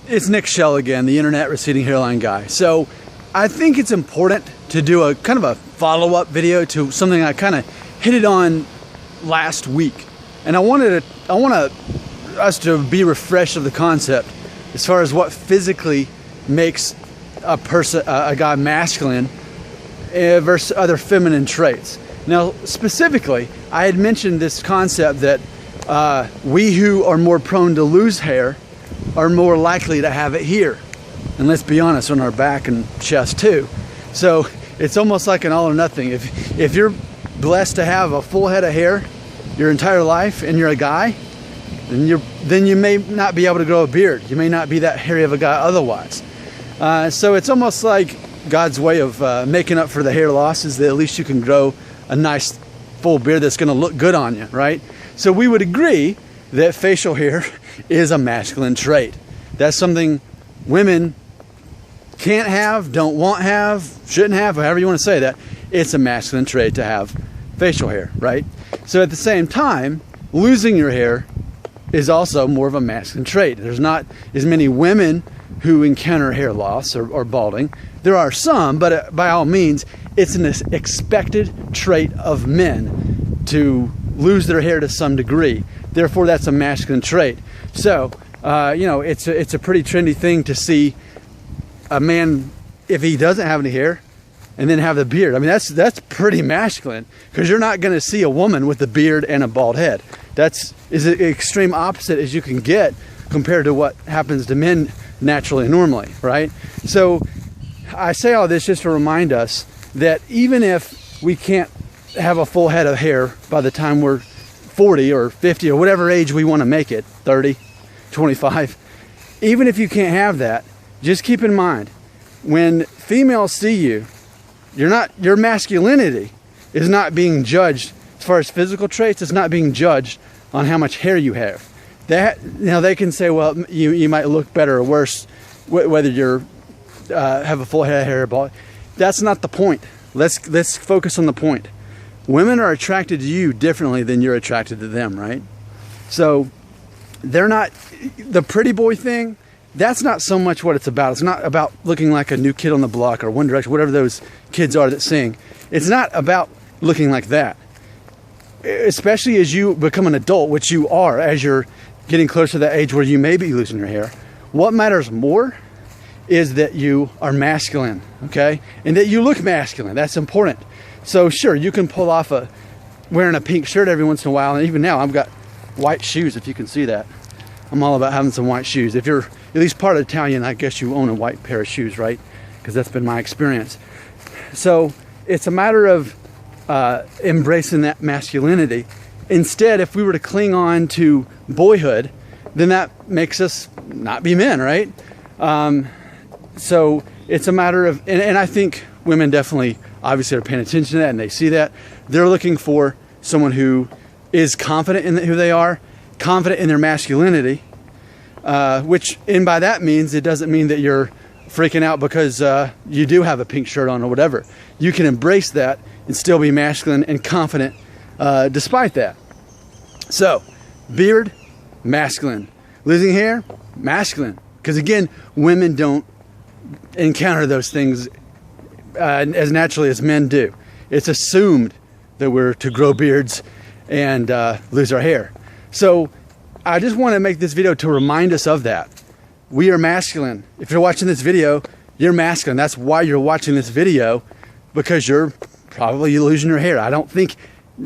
It's Nick Shell again, the internet receding hairline guy. So I think it's important to do a kind of a follow-up video to something I kind of hit it on last week. And I want us to be refreshed of the concept as far as what physically makes a guy masculine versus other feminine traits. Now, specifically, I had mentioned this concept that we who are more prone to lose hair are more likely to have it here. And let's be honest, on our back and chest too. So it's almost like an all or nothing. If you're blessed to have a full head of hair your entire life and you're a guy, then you may not be able to grow a beard. You may not be that hairy of a guy otherwise. So it's almost like God's way of making up for the hair loss is that at least you can grow a nice full beard that's going to look good on you, right? So we would agree that facial hair is a masculine trait. That's something women can't have, don't want to have, shouldn't have, however you want to say that. It's a masculine trait to have facial hair, right? So at the same time, losing your hair is also more of a masculine trait. There's not as many women who encounter hair loss or balding. There are some, but by all means, it's an expected trait of men to lose their hair to some degree. Therefore, that's a masculine trait. So, it's a pretty trendy thing to see a man, if he doesn't have any hair, and then have the beard. I mean, that's pretty masculine, because you're not going to see a woman with a beard and a bald head. That's as extreme opposite as you can get compared to what happens to men naturally and normally, right? So I say all this just to remind us that even if we can't have a full head of hair by the time we're 40 or 50 or whatever age we want to make it, 30, 25, even if you can't have that, just keep in mind, when females see you, your masculinity is not being judged as far as physical traits. It's not being judged on how much hair you have. They can say, well, you might look better or worse whether you're have a full head of hair or bald. That's not the point. Let's focus on the point. Women are attracted to you differently than you're attracted to them, right? So they're not, the pretty boy thing, that's not so much what it's about. It's not about looking like a new kid on the block or One Direction, whatever those kids are that sing. It's not about looking like that. Especially as you become an adult, which you are as you're getting closer to that age where you may be losing your hair. What matters more is that you are masculine, okay? And that you look masculine. That's important. So sure, you can pull off wearing a pink shirt every once in a while, and even now I've got white shoes, if you can see that. I'm all about having some white shoes. If you're at least part Italian, I guess you own a white pair of shoes, right? Because that's been my experience. So it's a matter of embracing that masculinity. Instead, if we were to cling on to boyhood, then that makes us not be men, right? So it's a matter of, and I think women definitely obviously are paying attention to that, and they see that. They're looking for someone who is confident in who they are, confident in their masculinity, and by that means, it doesn't mean that you're freaking out because you do have a pink shirt on or whatever. You can embrace that and still be masculine and confident despite that. So, beard, masculine. Losing hair, masculine. Because again, women don't encounter those things as naturally as men do. It's assumed that we're to grow beards and lose our hair. So I just want to make this video to remind us of that. We are masculine. If you're watching this video, you're masculine. That's why you're watching this video, because you're probably losing your hair. I don't think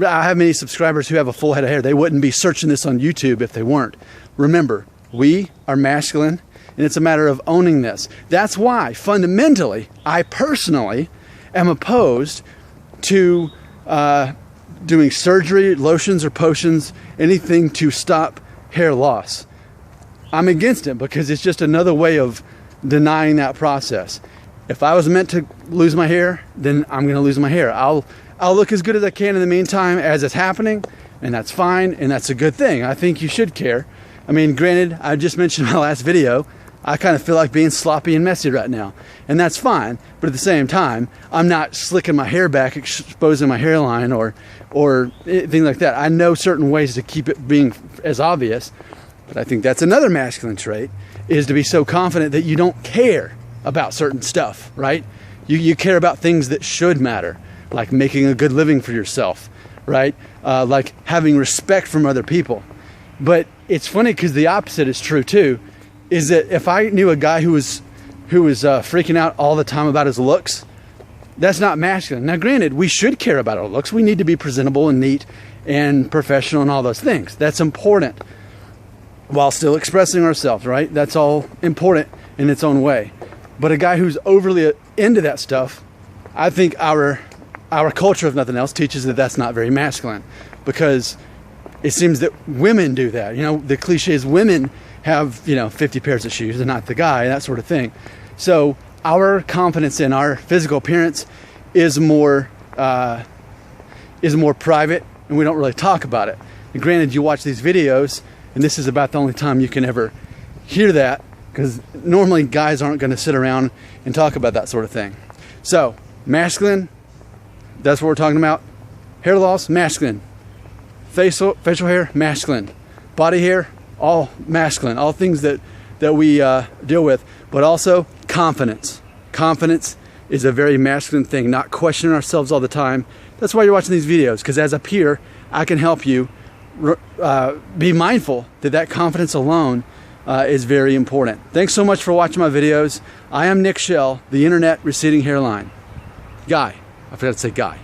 I have many subscribers who have a full head of hair. They wouldn't be searching this on YouTube if they weren't. Remember, we are masculine, and it's a matter of owning this. That's why, fundamentally, I personally am opposed to doing surgery, lotions or potions, anything to stop hair loss. I'm against it because it's just another way of denying that process. If I was meant to lose my hair, then I'm going to lose my hair. I'll look as good as I can in the meantime as it's happening, and that's fine, and that's a good thing. I think you should care. I mean, granted, I just mentioned in my last video, I kind of feel like being sloppy and messy right now, and that's fine. But at the same time, I'm not slicking my hair back, exposing my hairline or things like that. I know certain ways to keep it being as obvious, But I think that's another masculine trait, is to be so confident that you don't care about certain stuff, right? You care about things that should matter, like making a good living for yourself, right? Like having respect from other people. But it's funny because the opposite is true too, is that if I knew a guy who was freaking out all the time about his looks, that's not masculine. Now granted, we should care about our looks. We need to be presentable and neat and professional and all those things. That's important, while still expressing ourselves, right? That's all important in its own way. But a guy who's overly into that stuff, I think our culture, if nothing else, teaches that that's not very masculine, because it seems that women do that. You know, the cliche is women have, 50 pairs of shoes and not the guy, that sort of thing. So our confidence in our physical appearance is more private, and we don't really talk about it. And granted, you watch these videos, and this is about the only time you can ever hear that, because normally guys aren't going to sit around and talk about that sort of thing. So masculine, that's what we're talking about. Hair loss, masculine. Facial hair, masculine. Body hair, all masculine. All things that we deal with. But also confidence. Confidence is a very masculine thing. Not questioning ourselves all the time. That's why you're watching these videos, because as a peer, I can help you be mindful that confidence alone is very important. Thanks so much for watching my videos. I am Nick Shell, the internet receding hairline guy. I forgot to say guy.